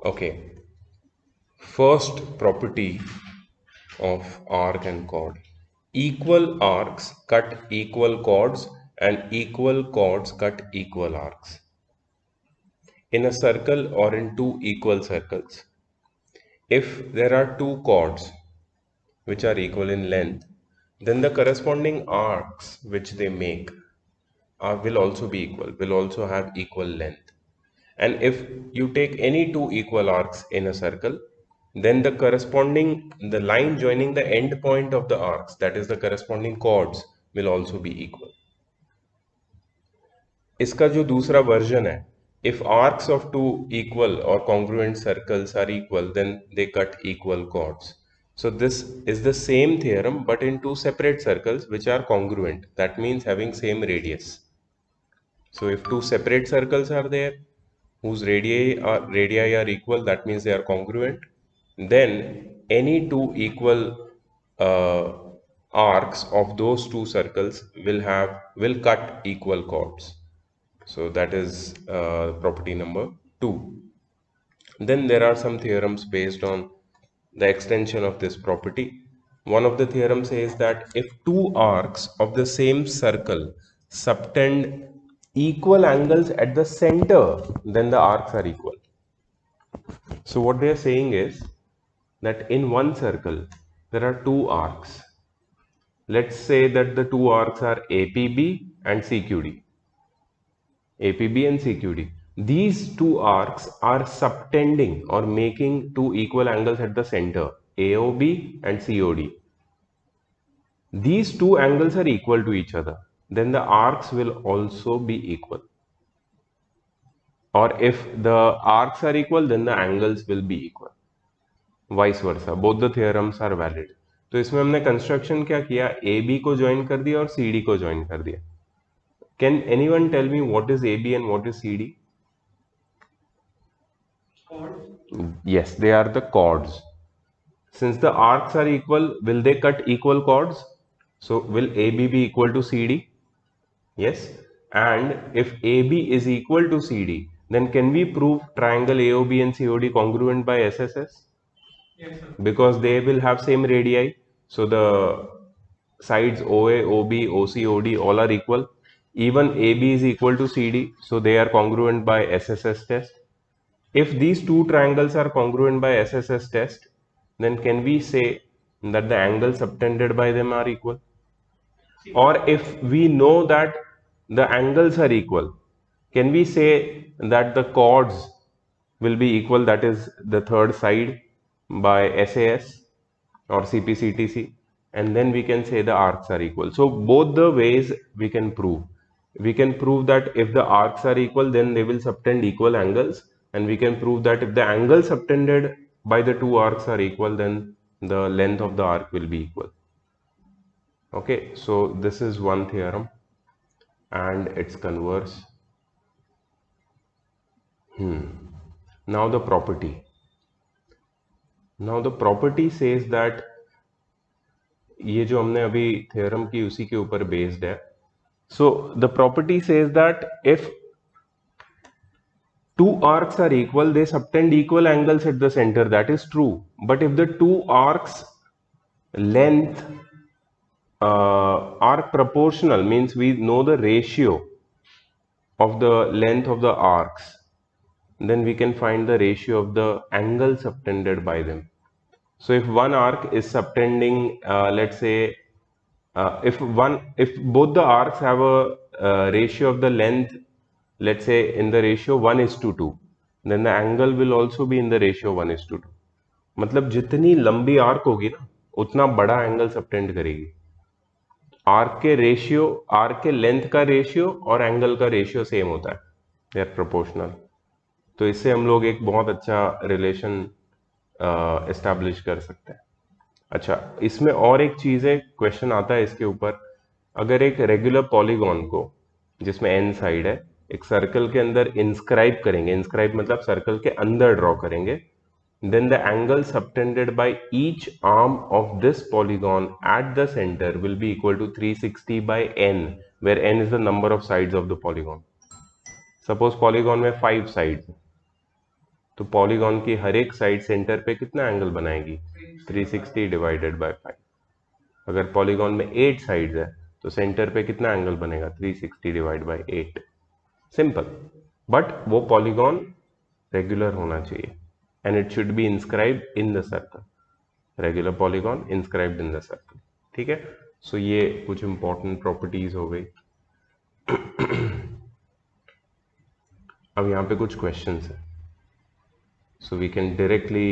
Okay, first property of arc and chord. Equal arcs cut equal chords and equal chords cut equal arcs. In a circle or in two equal circles, if there are two chords which are equal in length, then the corresponding arcs which they make will also be equal, will also have equal length. And if you take any two equal arcs in a circle, then the line joining the end point of the arcs, that is the corresponding chords, will also be equal. इसका जो दूसरा version है, if arcs of two equal or congruent circles are equal, then they cut equal chords. So this is the same theorem but in two separate circles which are congruent. That means having same radius. So if two separate circles are there whose radii are equal, that means they are congruent. Then any two equal uh, arcs of those two circles will cut equal chords. So that is property number 2. Then there are some theorems based on the extension of this property. One of the theorems says that if two arcs of the same circle subtend equal angles at the center, then the arcs are equal. So what they are saying is that in one circle there are two arcs. Let's say that the two arcs are APB and CQD. APB and CQD. These two arcs are subtending or making two equal angles at the center, AOB and COD. These two angles are equal to each other. Then the arcs will also be equal. Or if the arcs are equal, then the angles will be equal. Vice versa. Both the theorems are valid. तो इसमें हमने construction क्या किया, AB को join कर दिया और CD को ज्वाइन कर दिया. Can anyone tell me what is AB and what is CD? Yes, they are the chords. Since the arcs are equal, will they cut equal chords? So will AB be equal to CD? Yes. And if AB is equal to CD, then can we prove triangle AOB and COD congruent by SSS? Yes, sir. Because they will have same radii. So the sides OA, OB, OC, OD all are equal. Even AB is equal to CD, so they are congruent by SSS test. If these two triangles are congruent by SSS test, then can we say that the angles subtended by them are equal? Or if we know that the angles are equal, can we say that the chords will be equal, that is the third side, by SAS or CPCTC, and then we can say the arcs are equal. So both the ways we can prove. We can prove that if the arcs are equal, then they will subtend equal angles, and we can prove that if the angles subtended by the two arcs are equal, then the length of the arc will be equal. Okay, so this is one theorem and its converse. Now the property. Now the property says that ये जो हमने अभी theorem की उसी के ऊपर based है. So the property says that if two arcs are equal, they subtend equal angles at the center. That is true. But if the two arcs length are proportional, means we know the ratio of the length of the arcs, then we can find the ratio of the angle subtended by them. So if one arc is subtending, let's say, if both the arcs have a ratio of the length, let's say in the ratio 1:2, then the angle will also be in the ratio 1:2. मतलब जितनी लंबी arc होगी ना, उतना बड़ा angle subtend करेगी. Arc के length का रेशियो और एंगल का रेशियो सेम होता है, दे आर प्रोपोर्शनल. तो इससे हम लोग एक बहुत अच्छा रिलेशन एस्टैब्लिश कर सकते हैं. अच्छा, इसमें और एक चीज़ है, क्वेश्चन आता है इसके ऊपर. अगर एक रेगुलर पॉलीगॉन को, जिसमें एन साइड है, एक सर्कल के अंदर इंस्क्राइब करेंगे, इंस्क्राइब मतलब सर्कल के अंदर ड्रॉ करेंगे, then the angle subtended by each arm of this polygon at the center will be equal to 360 by n, where n is the number of sides of the polygon. Suppose polygon में 5 sides, तो polygon की हर एक side centre पे कितना angle बनाएगी? 360 divided by 5। अगर polygon में 8 sides है तो सेंटर पे कितना एंगल बनेगा? 360 डिवाइड बाय 8। सिंपल। बट वो पॉलीगॉन रेगुलर होना चाहिए and it should be inscribed in the circle. Regular polygon inscribed in the circle. ठीक है, सो ये कुछ इंपॉर्टेंट प्रॉपर्टीज हो गई। अब यहाँ पे कुछ क्वेश्चंस है, so we can directly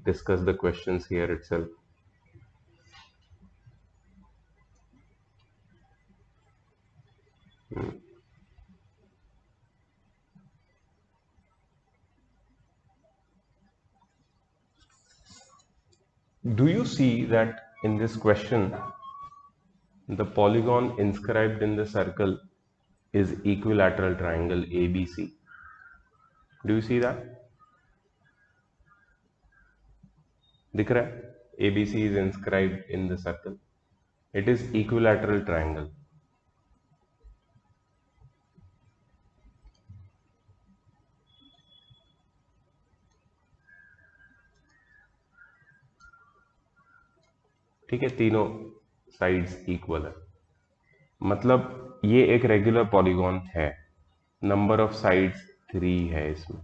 discuss the questions here itself. Do you see that in this question the polygon inscribed in the circle is equilateral triangle ABC? Do you see that? दिख रहा है? ABC is inscribed in the circle. It is equilateral triangle. ठीक है, तीनों sides equal है, मतलब ये एक रेगुलर पॉलीगॉन है। नंबर ऑफ साइड्स 3 है इसमें।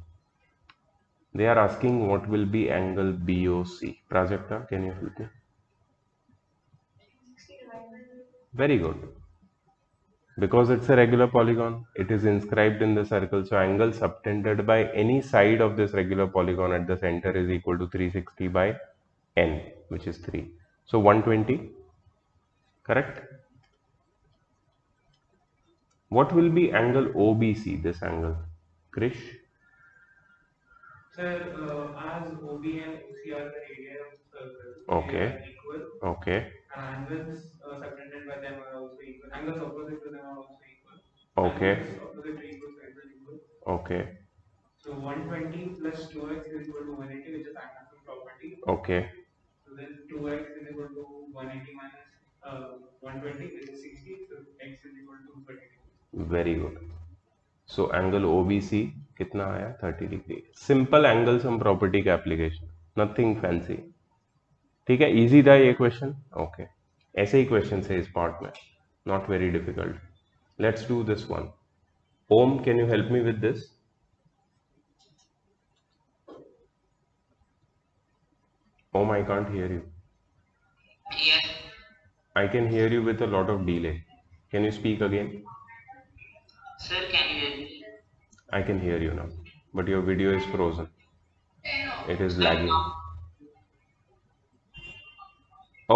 They are asking what will be angle BOC. Prajakta, can you help me? Very good. Because it's a regular polygon, it is inscribed in the circle. So angle subtended by any side of this regular polygon at the center is equal to 360 by n, which is 3. So 120, correct? What will be angle OBC, this angle? Krish? Sir, as OB and OC are the area of the circle, Okay. they are equal. Okay. Angles subtended by them are also equal. Angles opposite to them are also equal. Okay. Angles opposite to equal sides are equal. Okay. So 120 plus 2x is equal to 180, which is Anderson property. Okay. So then 2x is equal to 180 minus 120, which is 60. So x is equal to 30. Very good. So angle OBC कितना आया? 30 degree. Simple angle sum property का application, nothing fancy. ठीक है, easy था ये question. Okay, ऐसे ही question है इस पार्ट में, not very difficult. Let's do this one. Om, can you help me with this? Om, I can't hear you. Yes, I can hear you with a lot of delay. Can you speak again? sir, can you hear me? I can hear you now, but your video is frozen. It is Sir, lagging. now,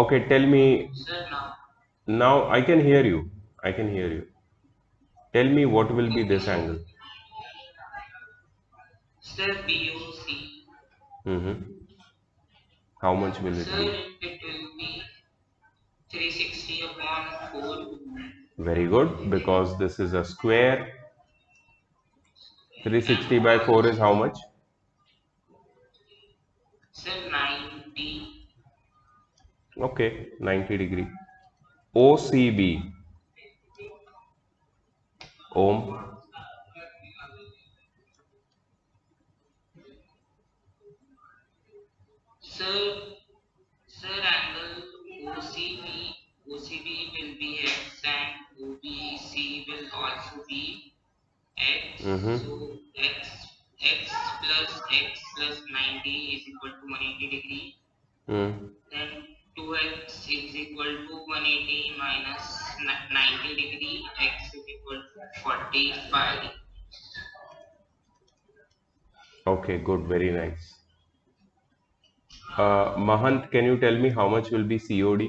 Okay, tell me. sir, now. Now I can hear you. I can hear you. Tell me what will be this Okay. angle? Sir, BOC. Mm-hmm. How much will it Sir, be? it will be 360 upon 4. Very good, because this is a square. 360 by 4 is how much? Sir, 90. Okay, 90 degree. OCB. Ohm. Sir, angle OCB will be x and OBC will also be x. Mm-hmm. So x plus 90 is equal to 180 degree. Then 2x is equal to 180 minus 90 degree. X is equal to 45. Okay, good, very nice. Mahant, can you tell me how much will be COD?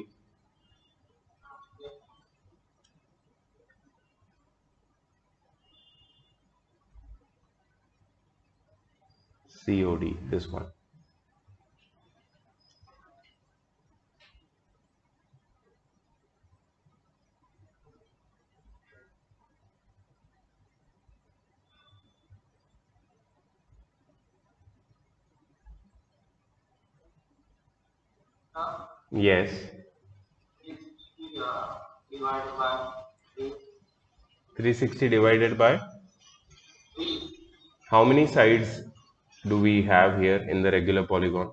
COD, this one. Yes. Divided by 360 divided by how many sides do we have here in the regular polygon?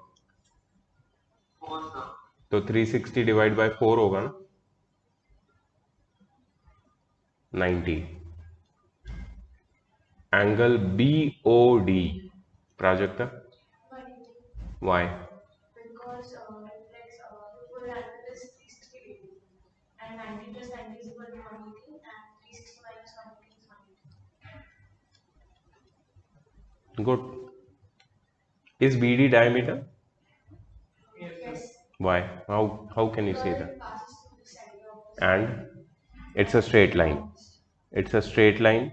4 sir. तो 360 divide by 4 होगा ना, 90. Angle BOD, Prajakta, why? Because reflex the full angle is 360 degree and 90 plus 90 is equal to 180 and 360 minus 180 is 180. Good. Is BD diameter? Yes. Why? How can you say Because that? it passes through the center of the And it's a straight line. It's a straight line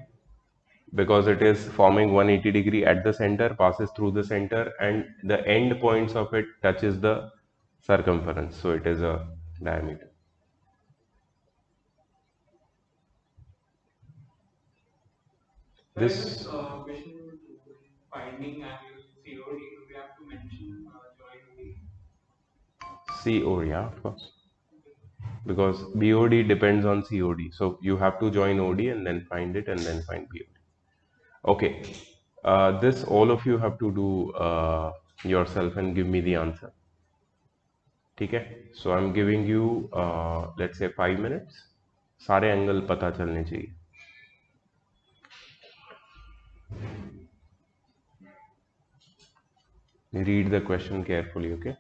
because it is forming 180 degree at the center, passes through the center, and the end points of it touches the circumference. So it is a diameter. This Question finding angle COD, do we have to mention joint B? COD, yeah, of course. Because BOD depends on COD. So you have to join OD and then find it and then find BOD. Okay. This all of you have to do yourself and give me the answer. ठीक है? So I'm giving you let's say 5 minutes. सारे angle पता चलने चाहिए. Read the question carefully, okay?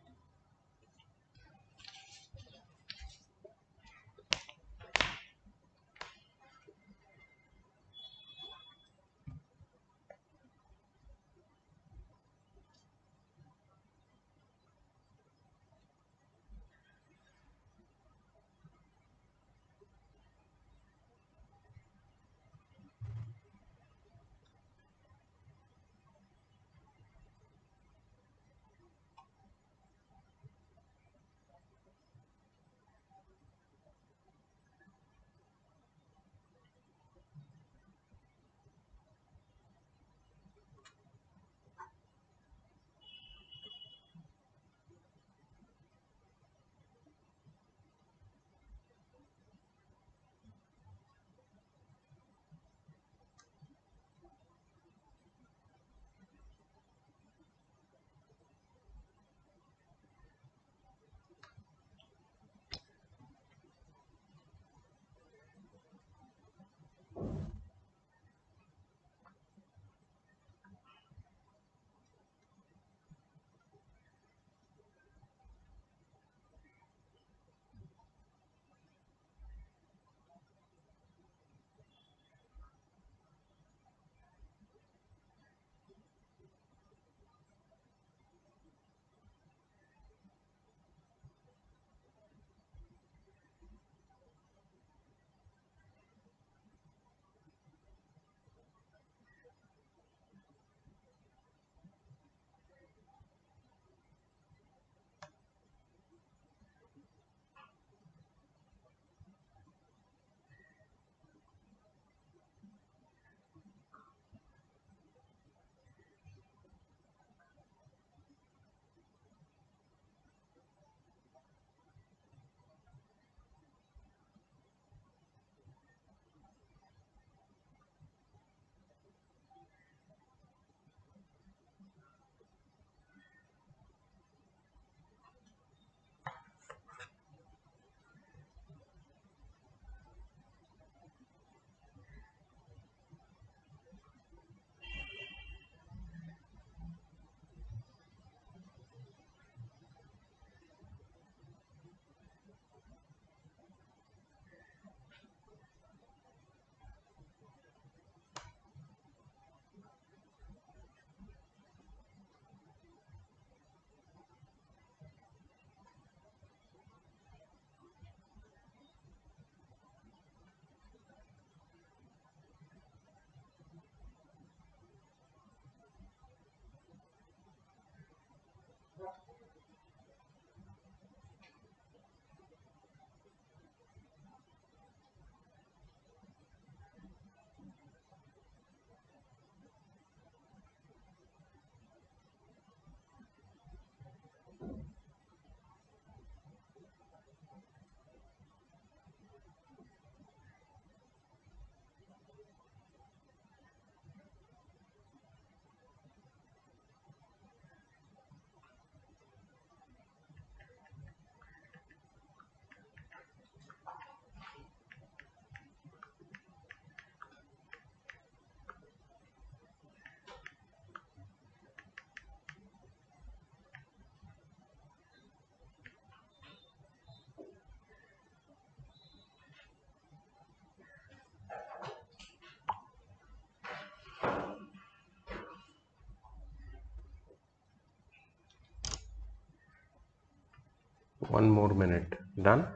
1 more minute. Done?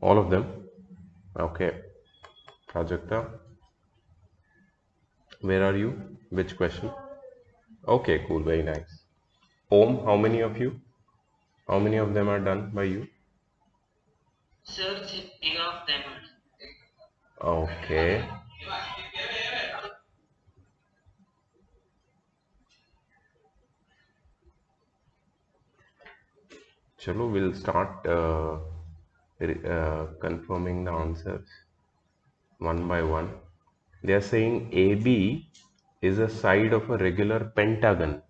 All of them? Okay. Prajakta, where are you? Which question? Okay, cool, very nice. Om, how many of you? How many of them are done by you? Sir, 3 of them. Okay. Chalo, we'll start confirming the answers one by one. They are saying AB is a side of a regular pentagon.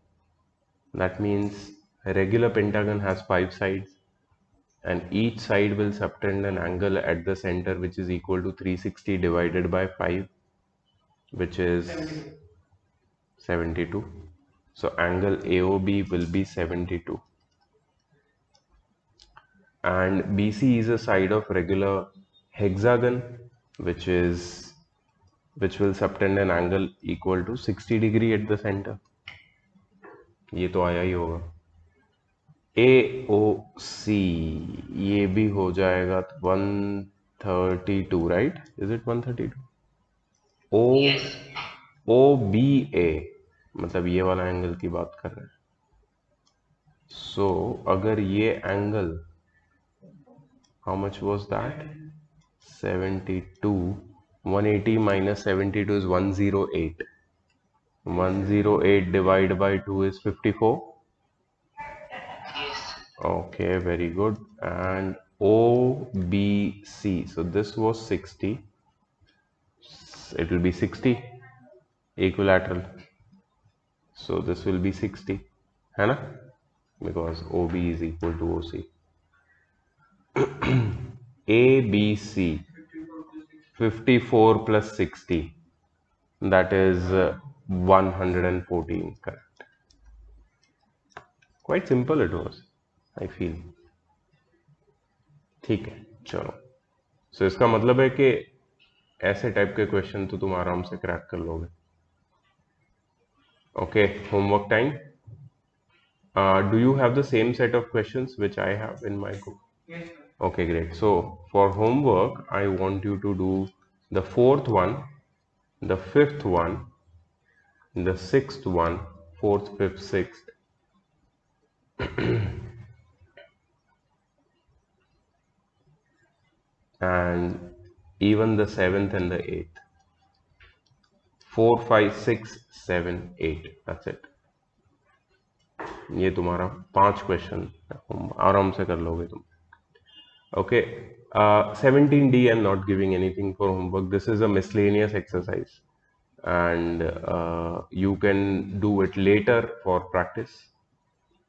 That means a regular pentagon has 5 sides, and each side will subtend an angle at the center which is equal to 360 divided by 5, which is 72. So angle AOB will be 72. And BC is a side of regular hexagon which will subtend an angle equal to 60 degree at the center. ये तो आया ही होगा. AOC ये भी हो जाएगा 132, right? Is it 132? Yes. OBA मतलब ये वाला एंगल की बात कर रहे हैं. So अगर ये angle, how much was that? 72. 180 minus 72 is 108. 108 divided by 2 is 54. Yes. Okay, very good. And OBC, so this was 60. It will be 60 equilateral. So this will be 60, है ना? Because OB is equal to OC. ABC 54 plus 60, that is 114, correct. Quite simple it was, I feel. ठीक है, चलो. So इसका मतलब है कि ऐसे टाइप के क्वेश्चन तो तुम आराम से क्रैक कर लोगे. Okay, homework time. Do you have the same set of questions which I have in my book? Yes, sir. Okay, great. So for homework, I want you to do the 4th one, the 5th one, the 6th one, 4th, 5th, 6th. And even the 7th and the 8th. 4, 5, 6, 7, 8. That's it. ये तुम्हारा 5 question आराम से कर लोगे तुम. Okay. 17D, I'm not giving anything for homework. This is a miscellaneous exercise, and you can do it later for practice.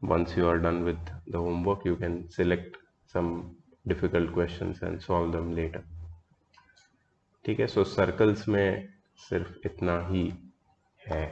Once you are done with the homework, you can select some difficult questions and solve them later. ठीक है. So circles में सिर्फ इतना ही है.